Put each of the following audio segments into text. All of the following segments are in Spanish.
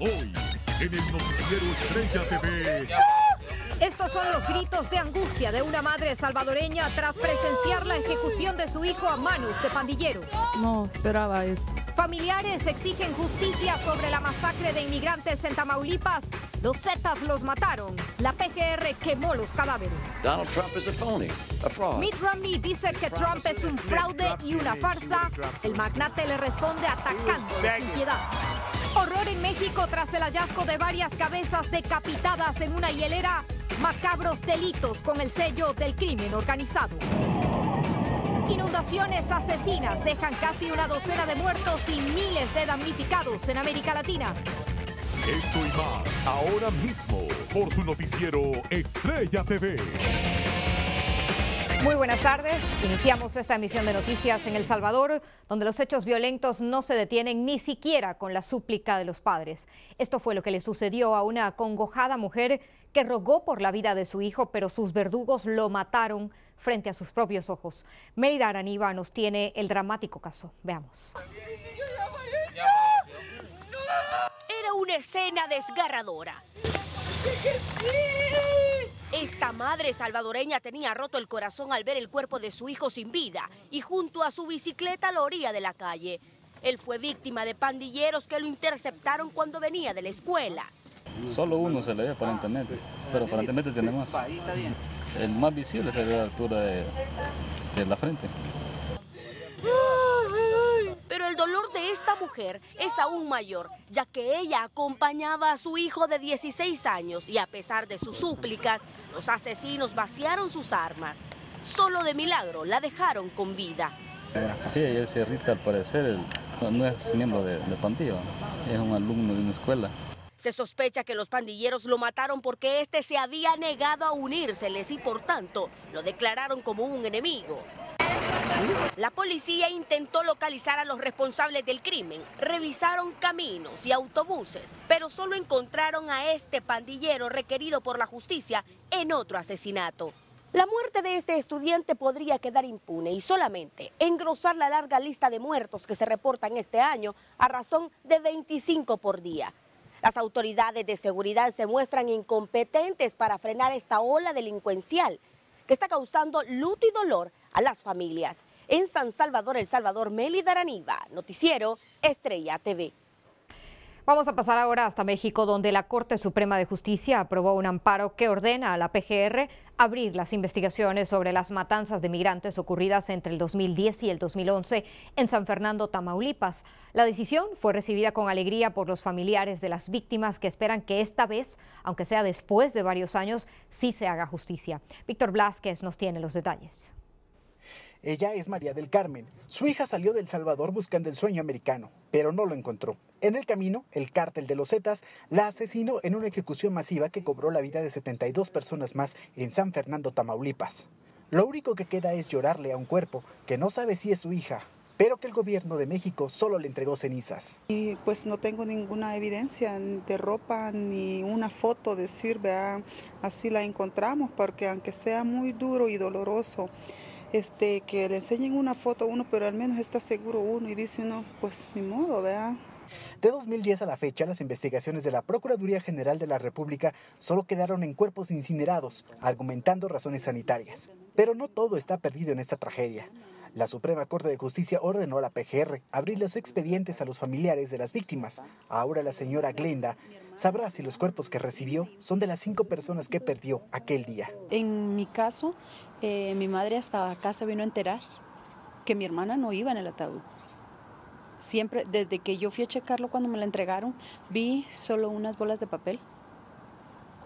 Hoy, en el noticiero Estrella TV. Estos son los gritos de angustia de una madre salvadoreña tras presenciar la ejecución de su hijo a manos de pandilleros. No esperaba esto. Familiares exigen justicia sobre la masacre de inmigrantes en Tamaulipas. Los Zetas los mataron. La PGR quemó los cadáveres. Donald Trump is a phony, a fraud. Mitt Romney dice que Trump es un fraude y una farsa. El magnate le responde atacando sin piedad. Horror en México tras el hallazgo de varias cabezas decapitadas en una hielera. Macabros delitos con el sello del crimen organizado. Inundaciones asesinas dejan casi una docena de muertos y miles de damnificados en América Latina. Esto y más, ahora mismo, por su noticiero Estrella TV. Muy buenas tardes. Iniciamos esta emisión de noticias en El Salvador, donde los hechos violentos no se detienen ni siquiera con la súplica de los padres. Esto fue lo que le sucedió a una acongojada mujer que rogó por la vida de su hijo, pero sus verdugos lo mataron frente a sus propios ojos. Mérida Araniva nos tiene el dramático caso. Veamos. Era una escena desgarradora. Esta madre salvadoreña tenía roto el corazón al ver el cuerpo de su hijo sin vida y junto a su bicicleta a la orilla de la calle. Él fue víctima de pandilleros que lo interceptaron cuando venía de la escuela. Solo uno se le ve aparentemente, pero aparentemente tiene más. El más visible se ve a la altura de la frente. Pero el dolor de esta mujer es aún mayor, ya que ella acompañaba a su hijo de 16 años y a pesar de sus súplicas, los asesinos vaciaron sus armas. Solo de milagro la dejaron con vida. Sí, él se irrita al parecer, no es miembro de pandilla, es un alumno de una escuela. Se sospecha que los pandilleros lo mataron porque este se había negado a unírseles y por tanto lo declararon como un enemigo. La policía intentó localizar a los responsables del crimen, revisaron caminos y autobuses, pero solo encontraron a este pandillero requerido por la justicia en otro asesinato. La muerte de este estudiante podría quedar impune y solamente engrosar la larga lista de muertos que se reportan este año a razón de 25 por día. Las autoridades de seguridad se muestran incompetentes para frenar esta ola delincuencial que está causando luto y dolor a las familias. En San Salvador, El Salvador, Mérida Araniva, Noticiero Estrella TV. Vamos a pasar ahora hasta México, donde la Corte Suprema de Justicia aprobó un amparo que ordena a la PGR abrir las investigaciones sobre las matanzas de migrantes ocurridas entre el 2010 y el 2011 en San Fernando, Tamaulipas. La decisión fue recibida con alegría por los familiares de las víctimas que esperan que esta vez, aunque sea después de varios años, sí se haga justicia. Víctor Blázquez nos tiene los detalles. Ella es María del Carmen. Su hija salió de El Salvador buscando el sueño americano, pero no lo encontró. En el camino, el cártel de los Zetas la asesinó en una ejecución masiva que cobró la vida de 72 personas más en San Fernando, Tamaulipas. Lo único que queda es llorarle a un cuerpo que no sabe si es su hija, pero que el gobierno de México solo le entregó cenizas. Y pues no tengo ninguna evidencia de ropa ni una foto decir, vea, así la encontramos, porque aunque sea muy duro y doloroso, que le enseñen una foto a uno, pero al menos está seguro uno y dice uno, pues ni modo, ¿verdad? De 2010 a la fecha, las investigaciones de la Procuraduría General de la República solo quedaron en cuerpos incinerados, argumentando razones sanitarias. Pero no todo está perdido en esta tragedia. La Suprema Corte de Justicia ordenó a la PGR abrir los expedientes a los familiares de las víctimas. Ahora la señora Glenda sabrá si los cuerpos que recibió son de las 5 personas que perdió aquel día. En mi caso, mi madre hasta acá se vino a enterar que mi hermana no iba en el ataúd. Siempre, desde que yo fui a checarlo cuando me la entregaron, vi solo unas bolas de papel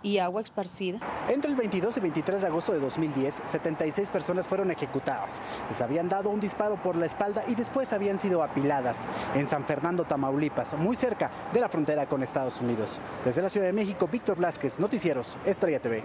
y agua esparcida. Entre el 22 y 23 de agosto de 2010, 76 personas fueron ejecutadas. Les habían dado un disparo por la espalda y después habían sido apiladas en San Fernando, Tamaulipas, muy cerca de la frontera con Estados Unidos. Desde la Ciudad de México, Víctor Blázquez, Noticieros Estrella TV.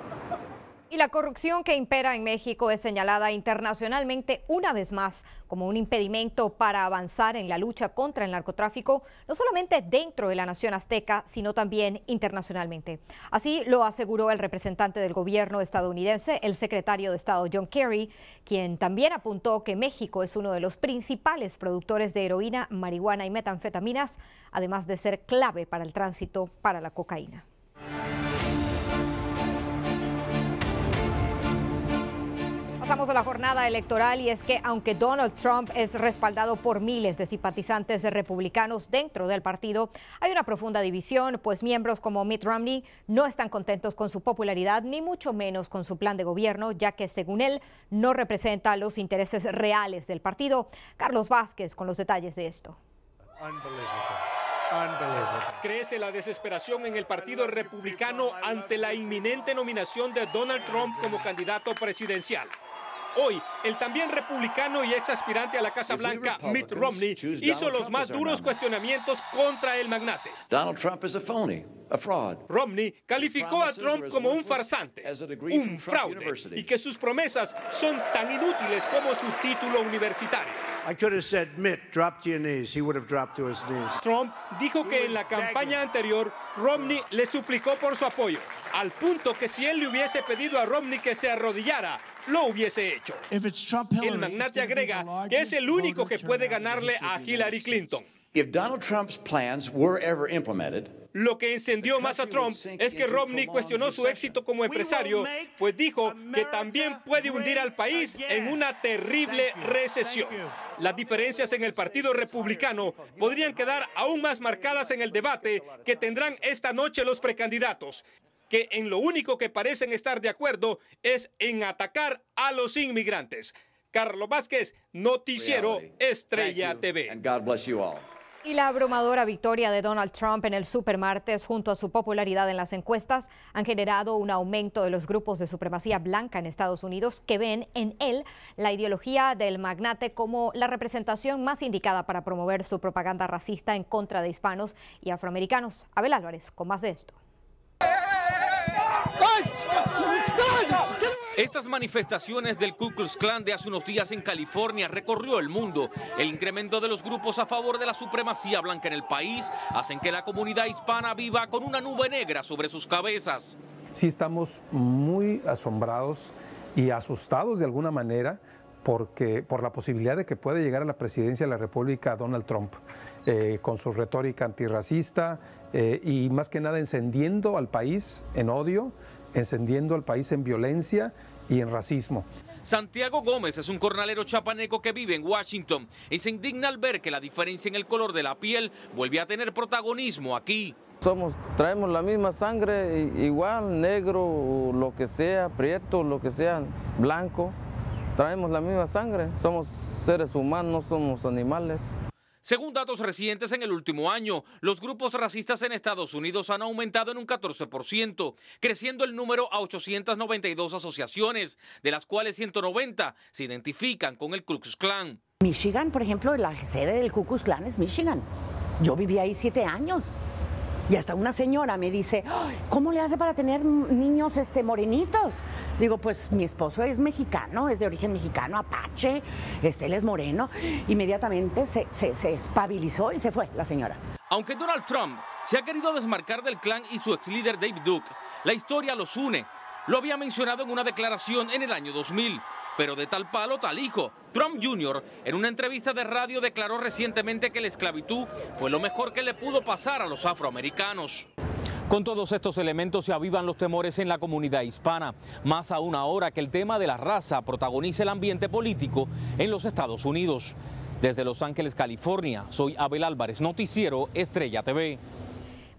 Y la corrupción que impera en México es señalada internacionalmente una vez más como un impedimento para avanzar en la lucha contra el narcotráfico, no solamente dentro de la nación azteca, sino también internacionalmente. Así lo aseguró el representante del gobierno estadounidense, el secretario de Estado John Kerry, quien también apuntó que México es uno de los principales productores de heroína, marihuana y metanfetaminas, además de ser clave para el tránsito para la cocaína. Pasamos a la jornada electoral y es que aunque Donald Trump es respaldado por miles de simpatizantes republicanos dentro del partido, hay una profunda división, pues miembros como Mitt Romney no están contentos con su popularidad ni mucho menos con su plan de gobierno, ya que según él no representa los intereses reales del partido. Carlos Vázquez con los detalles de esto. Crece la desesperación en el Partido Republicano ante la inminente nominación de Donald Trump como candidato presidencial. Hoy, el también republicano y ex aspirante a la Casa Blanca, Mitt Romney, hizo los más duros cuestionamientos contra el magnate. Donald Trump is a phony, a fraud. Romney calificó a Trump como un farsante, un fraude, y que sus promesas son tan inútiles como su título universitario. I could have said, Mitt, drop to your knees. He would have dropped to his knees. Trump dijo que en la campaña anterior Romney le suplicó por su apoyo, al punto que si él le hubiese pedido a Romney que se arrodillara, lo hubiese hecho. El magnate agrega que es el único que puede ganarle a Hillary Clinton. If Donald Trump's plans were ever implemented, lo que encendió más a Trump es que Romney cuestionó su éxito como empresario, pues dijo que también puede hundir al país en una terrible recesión. Las diferencias en el Partido Republicano podrían quedar aún más marcadas en el debate que tendrán esta noche los precandidatos, que en lo único que parecen estar de acuerdo es en atacar a los inmigrantes. Carlos Vázquez, Noticiero Estrella TV. and God bless you all. Y la abrumadora victoria de Donald Trump en el supermartes junto a su popularidad en las encuestas han generado un aumento de los grupos de supremacía blanca en Estados Unidos que ven en él la ideología del magnate como la representación más indicada para promover su propaganda racista en contra de hispanos y afroamericanos. Abel Álvarez con más de esto. Estas manifestaciones del Ku Klux Klan de hace unos días en California recorrió el mundo. El incremento de los grupos a favor de la supremacía blanca en el país hacen que la comunidad hispana viva con una nube negra sobre sus cabezas. Sí estamos muy asombrados y asustados de alguna manera por la posibilidad de que pueda llegar a la presidencia de la República Donald Trump, con su retórica antirracista y más que nada encendiendo al país en odio, encendiendo al país en violencia y en racismo. Santiago Gómez es un jornalero chapaneco que vive en Washington y se indigna al ver que la diferencia en el color de la piel vuelve a tener protagonismo aquí. Traemos la misma sangre, igual, negro, lo que sea, prieto, lo que sea, blanco. Traemos la misma sangre, somos seres humanos, no somos animales. Según datos recientes en el último año, los grupos racistas en Estados Unidos han aumentado en un 14%, creciendo el número a 892 asociaciones, de las cuales 190 se identifican con el Ku Klux Klan. Michigan, por ejemplo, la sede del Ku Klux Klan es Michigan. Yo viví ahí 7 años. Y hasta una señora me dice, ¿cómo le hace para tener niños morenitos? Digo, pues mi esposo es mexicano, es de origen mexicano, apache, él es moreno. Inmediatamente se espabilizó y se fue la señora. Aunque Donald Trump se ha querido desmarcar del Klan y su ex líder David Duke, la historia los une. Lo había mencionado en una declaración en el año 2000. Pero de tal palo, tal hijo. Trump Jr. en una entrevista de radio declaró recientemente que la esclavitud fue lo mejor que le pudo pasar a los afroamericanos. Con todos estos elementos se avivan los temores en la comunidad hispana, más aún ahora que el tema de la raza protagoniza el ambiente político en los Estados Unidos. Desde Los Ángeles, California, soy Abel Álvarez, Noticiero Estrella TV.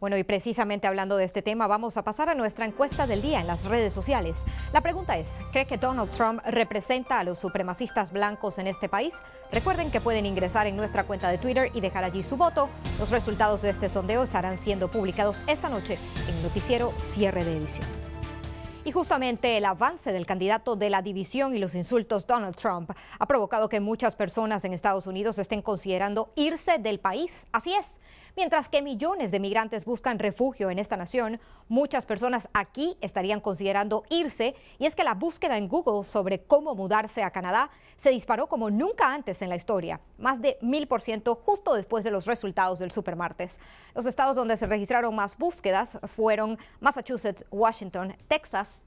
Bueno, y precisamente hablando de este tema, vamos a pasar a nuestra encuesta del día en las redes sociales. La pregunta es, ¿cree que Donald Trump representa a los supremacistas blancos en este país? Recuerden que pueden ingresar en nuestra cuenta de Twitter y dejar allí su voto. Los resultados de este sondeo estarán siendo publicados esta noche en Noticiero Cierre de Edición. Y justamente el avance del candidato de la división y los insultos Donald Trump ha provocado que muchas personas en Estados Unidos estén considerando irse del país. Así es. Mientras que millones de migrantes buscan refugio en esta nación, muchas personas aquí estarían considerando irse, y es que la búsqueda en Google sobre cómo mudarse a Canadá se disparó como nunca antes en la historia, más de 1000% justo después de los resultados del supermartes. Los estados donde se registraron más búsquedas fueron Massachusetts, Washington, Texas,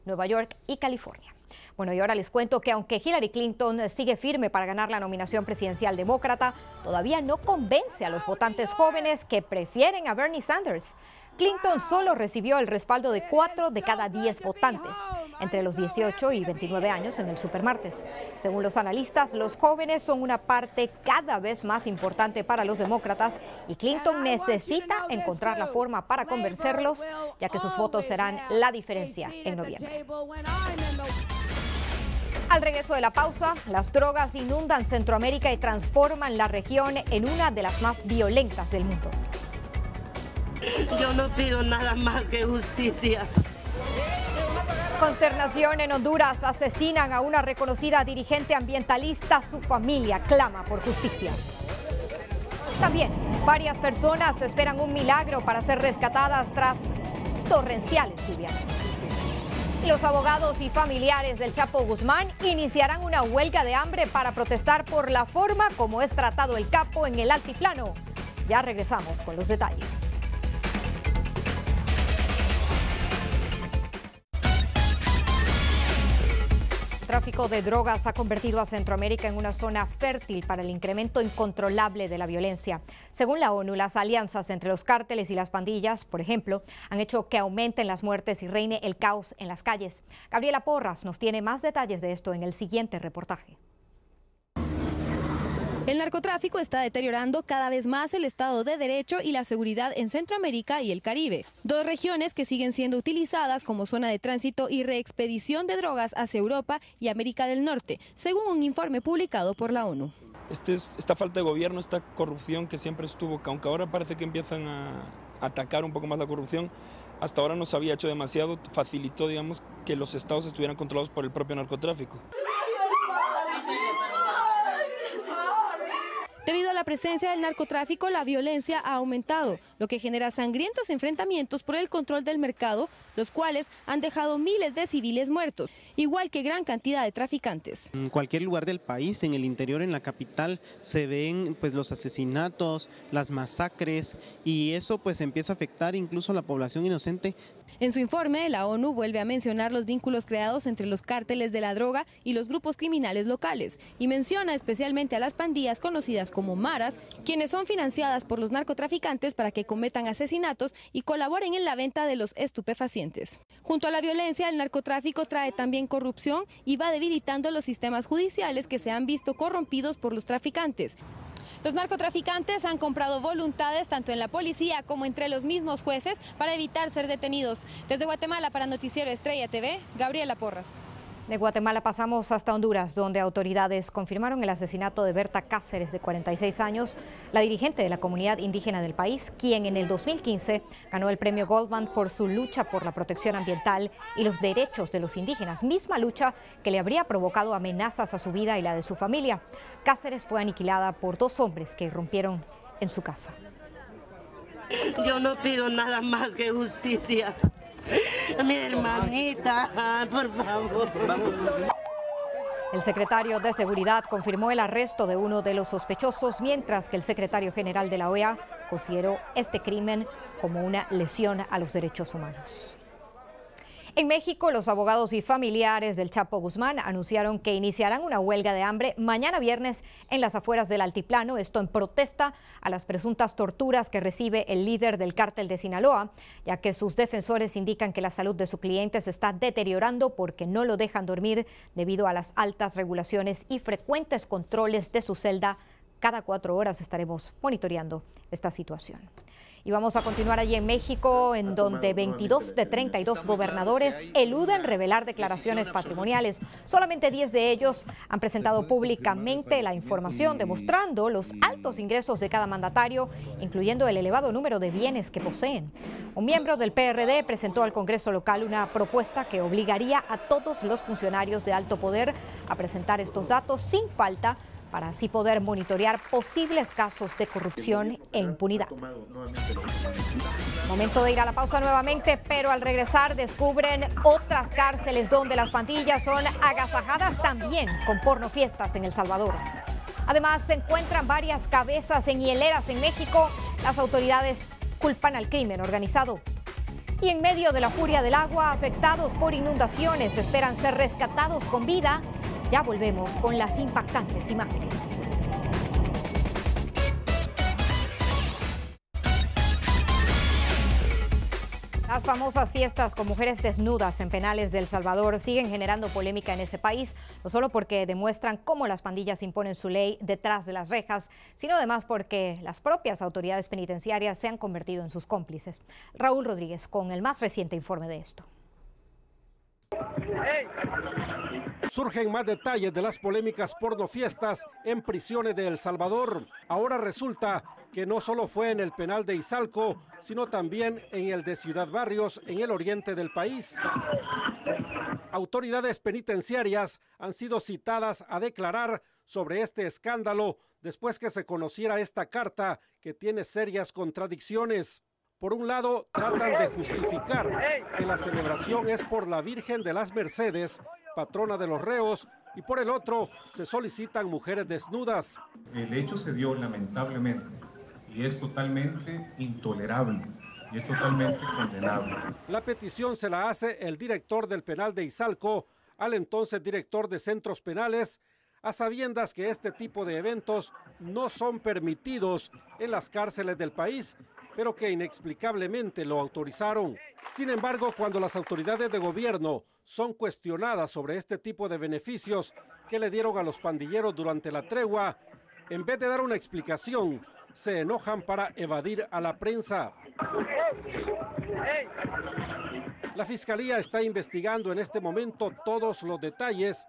Nueva York y California. Bueno, y ahora les cuento que aunque Hillary Clinton sigue firme para ganar la nominación presidencial demócrata, todavía no convence a los votantes jóvenes que prefieren a Bernie Sanders. Clinton solo recibió el respaldo de 4 de cada 10 votantes entre los 18 y 29 años en el supermartes. Según los analistas, los jóvenes son una parte cada vez más importante para los demócratas y Clinton necesita encontrar la forma para convencerlos, ya que sus votos serán la diferencia en noviembre. Al regreso de la pausa, las drogas inundan Centroamérica y transforman la región en una de las más violentas del mundo. Yo no pido nada más que justicia. Consternación en Honduras. Asesinan a una reconocida dirigente ambientalista. Su familia clama por justicia. También, varias personas esperan un milagro para ser rescatadas tras torrenciales lluvias. Los abogados y familiares del Chapo Guzmán iniciarán una huelga de hambre para protestar por la forma como es tratado el capo en el altiplano. Ya regresamos con los detalles. El tráfico de drogas ha convertido a Centroamérica en una zona fértil para el incremento incontrolable de la violencia. Según la ONU, las alianzas entre los cárteles y las pandillas, por ejemplo, han hecho que aumenten las muertes y reine el caos en las calles. Gabriela Porras nos tiene más detalles de esto en el siguiente reportaje. El narcotráfico está deteriorando cada vez más el Estado de Derecho y la seguridad en Centroamérica y el Caribe, dos regiones que siguen siendo utilizadas como zona de tránsito y reexpedición de drogas hacia Europa y América del Norte, según un informe publicado por la ONU. Esta falta de gobierno, esta corrupción que siempre estuvo, que aunque ahora parece que empiezan a atacar un poco más la corrupción, hasta ahora no se había hecho demasiado, facilitó, digamos, que los estados estuvieran controlados por el propio narcotráfico. Debido a la presencia del narcotráfico, la violencia ha aumentado, lo que genera sangrientos enfrentamientos por el control del mercado, los cuales han dejado miles de civiles muertos, igual que gran cantidad de traficantes. En cualquier lugar del país, en el interior, en la capital, se ven pues los asesinatos, las masacres, y eso pues empieza a afectar incluso a la población inocente. En su informe, la ONU vuelve a mencionar los vínculos creados entre los cárteles de la droga y los grupos criminales locales, y menciona especialmente a las pandillas conocidas como maras, quienes son financiadas por los narcotraficantes para que cometan asesinatos y colaboren en la venta de los estupefacientes. Junto a la violencia, el narcotráfico trae también corrupción y va debilitando los sistemas judiciales que se han visto corrompidos por los traficantes. Los narcotraficantes han comprado voluntades tanto en la policía como entre los mismos jueces para evitar ser detenidos. Desde Guatemala para Noticiero Estrella TV, Gabriela Porras. De Guatemala pasamos hasta Honduras, donde autoridades confirmaron el asesinato de Berta Cáceres, de 46 años, la dirigente de la comunidad indígena del país, quien en el 2015 ganó el premio Goldman por su lucha por la protección ambiental y los derechos de los indígenas, misma lucha que le habría provocado amenazas a su vida y la de su familia. Cáceres fue aniquilada por 2 hombres que irrumpieron en su casa. Yo no pido nada más que justicia. Mi hermanita, por favor. El secretario de Seguridad confirmó el arresto de uno de los sospechosos, mientras que el secretario general de la OEA consideró este crimen como una lesión a los derechos humanos. En México, los abogados y familiares del Chapo Guzmán anunciaron que iniciarán una huelga de hambre mañana viernes en las afueras del Altiplano, esto en protesta a las presuntas torturas que recibe el líder del cártel de Sinaloa, ya que sus defensores indican que la salud de su cliente se está deteriorando porque no lo dejan dormir debido a las altas regulaciones y frecuentes controles de su celda. Cada 4 horas estaremos monitoreando esta situación. Y vamos a continuar allí en México, en donde 22 de 32 gobernadores eluden revelar declaraciones patrimoniales. Solamente 10 de ellos han presentado públicamente la información, demostrando los altos ingresos de cada mandatario, incluyendo el elevado número de bienes que poseen. Un miembro del PRD presentó al Congreso local una propuesta que obligaría a todos los funcionarios de alto poder a presentar estos datos sin falta, para así poder monitorear posibles casos de corrupción e impunidad. Momento de ir a la pausa nuevamente, pero al regresar descubren otras cárceles donde las pandillas son agasajadas también con pornofiestas en El Salvador. Además, se encuentran varias cabezas en hieleras en México. Las autoridades culpan al crimen organizado. Y en medio de la furia del agua, afectados por inundaciones esperan ser rescatados con vida. Ya volvemos con las impactantes imágenes. Las famosas fiestas con mujeres desnudas en penales de El Salvador siguen generando polémica en ese país, no solo porque demuestran cómo las pandillas imponen su ley detrás de las rejas, sino además porque las propias autoridades penitenciarias se han convertido en sus cómplices. Raúl Rodríguez con el más reciente informe de esto. Surgen más detalles de las polémicas pornofiestas en prisiones de El Salvador. Ahora resulta que no solo fue en el penal de Izalco, sino también en el de Ciudad Barrios, en el oriente del país. Autoridades penitenciarias han sido citadas a declarar sobre este escándalo después que se conociera esta carta que tiene serias contradicciones. Por un lado, tratan de justificar que la celebración es por la Virgen de las Mercedes, patrona de los reos, y por el otro, se solicitan mujeres desnudas. El hecho se dio lamentablemente y es totalmente intolerable y es totalmente condenable. La petición se la hace el director del penal de Izalco al entonces director de centros penales, a sabiendas que este tipo de eventos no son permitidos en las cárceles del país, pero que inexplicablemente lo autorizaron. Sin embargo, cuando las autoridades de gobierno son cuestionadas sobre este tipo de beneficios que le dieron a los pandilleros durante la tregua, en vez de dar una explicación, se enojan para evadir a la prensa. La Fiscalía está investigando en este momento todos los detalles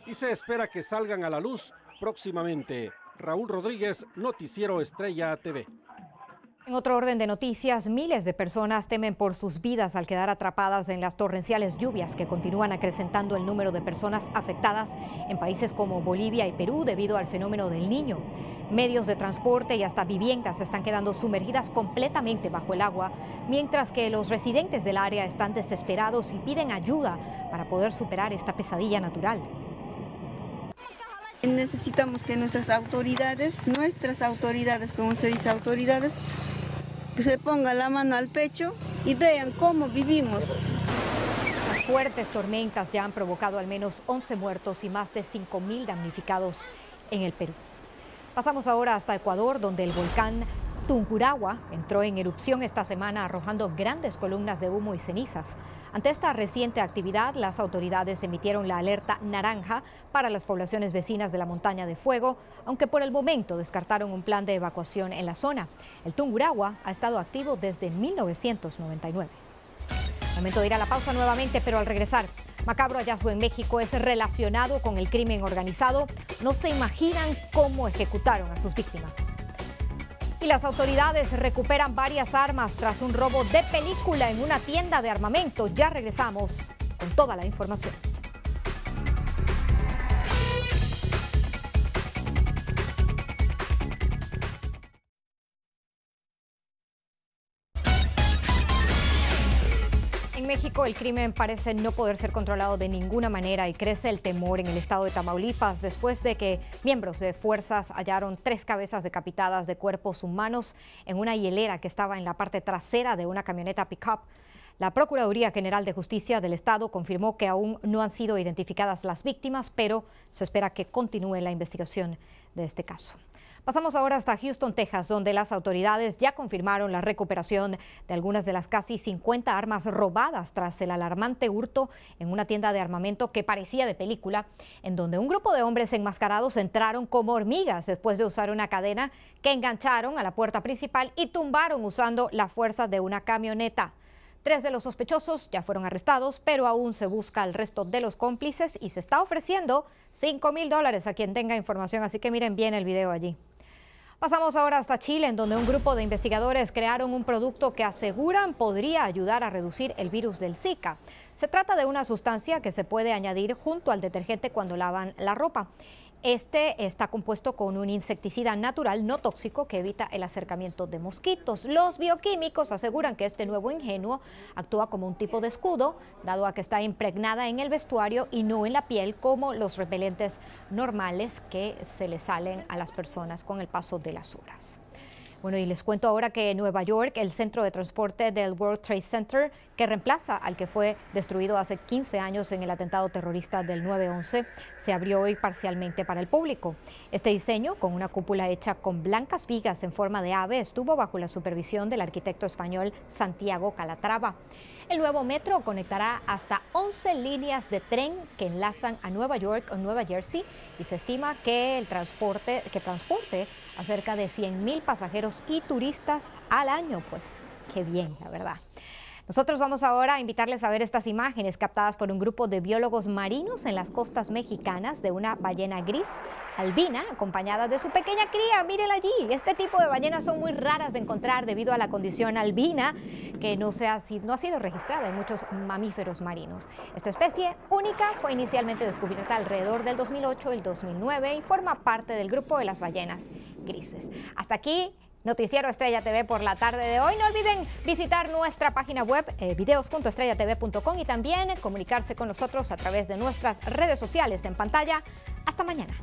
y se espera que salgan a la luz próximamente. Raúl Rodríguez, Noticiero Estrella TV. En otro orden de noticias, miles de personas temen por sus vidas al quedar atrapadas en las torrenciales lluvias que continúan acrecentando el número de personas afectadas en países como Bolivia y Perú debido al fenómeno del Niño. Medios de transporte y hasta viviendas están quedando sumergidas completamente bajo el agua, mientras que los residentes del área están desesperados y piden ayuda para poder superar esta pesadilla natural. Necesitamos que nuestras autoridades, como se dice, autoridades, se pongan la mano al pecho y vean cómo vivimos. Las fuertes tormentas ya han provocado al menos 11 muertos y más de 5.000 damnificados en el Perú. Pasamos ahora hasta Ecuador, donde el volcán Tungurahua entró en erupción esta semana arrojando grandes columnas de humo y cenizas. Ante esta reciente actividad, las autoridades emitieron la alerta naranja para las poblaciones vecinas de la montaña de fuego, aunque por el momento descartaron un plan de evacuación en la zona. El Tungurahua ha estado activo desde 1999. Momento de ir a la pausa nuevamente, pero al regresar, macabro hallazgo en México es relacionado con el crimen organizado. No se imaginan cómo ejecutaron a sus víctimas. Y las autoridades recuperan varias armas tras un robo de película en una tienda de armamento. Ya regresamos con toda la información. En México, el crimen parece no poder ser controlado de ninguna manera y crece el temor en el estado de Tamaulipas después de que miembros de fuerzas hallaron 3 cabezas decapitadas de cuerpos humanos en una hielera que estaba en la parte trasera de una camioneta pick-up. La Procuraduría General de Justicia del Estado confirmó que aún no han sido identificadas las víctimas, pero se espera que continúe la investigación de este caso. Pasamos ahora hasta Houston, Texas, donde las autoridades ya confirmaron la recuperación de algunas de las casi 50 armas robadas tras el alarmante hurto en una tienda de armamento que parecía de película, en donde un grupo de hombres enmascarados entraron como hormigas después de usar una cadena que engancharon a la puerta principal y tumbaron usando la fuerza de una camioneta. 3 de los sospechosos ya fueron arrestados, pero aún se busca al resto de los cómplices y se está ofreciendo $5,000 a quien tenga información, así que miren bien el video allí. Pasamos ahora hasta Chile, en donde un grupo de investigadores crearon un producto que aseguran podría ayudar a reducir el virus del Zika. Se trata de una sustancia que se puede añadir junto al detergente cuando lavan la ropa. Este está compuesto con un insecticida natural no tóxico que evita el acercamiento de mosquitos. Los bioquímicos aseguran que este nuevo ingenuo actúa como un tipo de escudo, dado a que está impregnada en el vestuario y no en la piel como los repelentes normales que se le salen a las personas con el paso de las horas. Bueno, y les cuento ahora que en Nueva York, el centro de transporte del World Trade Center, que reemplaza al que fue destruido hace 15 años en el atentado terrorista del 9/11, se abrió hoy parcialmente para el público. Este diseño, con una cúpula hecha con blancas vigas en forma de ave, estuvo bajo la supervisión del arquitecto español Santiago Calatrava. El nuevo metro conectará hasta 11 líneas de tren que enlazan a Nueva York o Nueva Jersey y se estima que transporte a cerca de 100,000 pasajeros y turistas al año. Pues qué bien, la verdad. Nosotros vamos ahora a invitarles a ver estas imágenes captadas por un grupo de biólogos marinos en las costas mexicanas de una ballena gris albina acompañada de su pequeña cría. Mírenla allí. Este tipo de ballenas son muy raras de encontrar debido a la condición albina que no ha sido registrada en muchos mamíferos marinos. Esta especie única fue inicialmente descubierta alrededor del 2008 y el 2009 y forma parte del grupo de las ballenas grises. Hasta aquí Noticiero Estrella TV por la tarde de hoy. No olviden visitar nuestra página web videos.estrellatv.com y también comunicarse con nosotros a través de nuestras redes sociales en pantalla. Hasta mañana.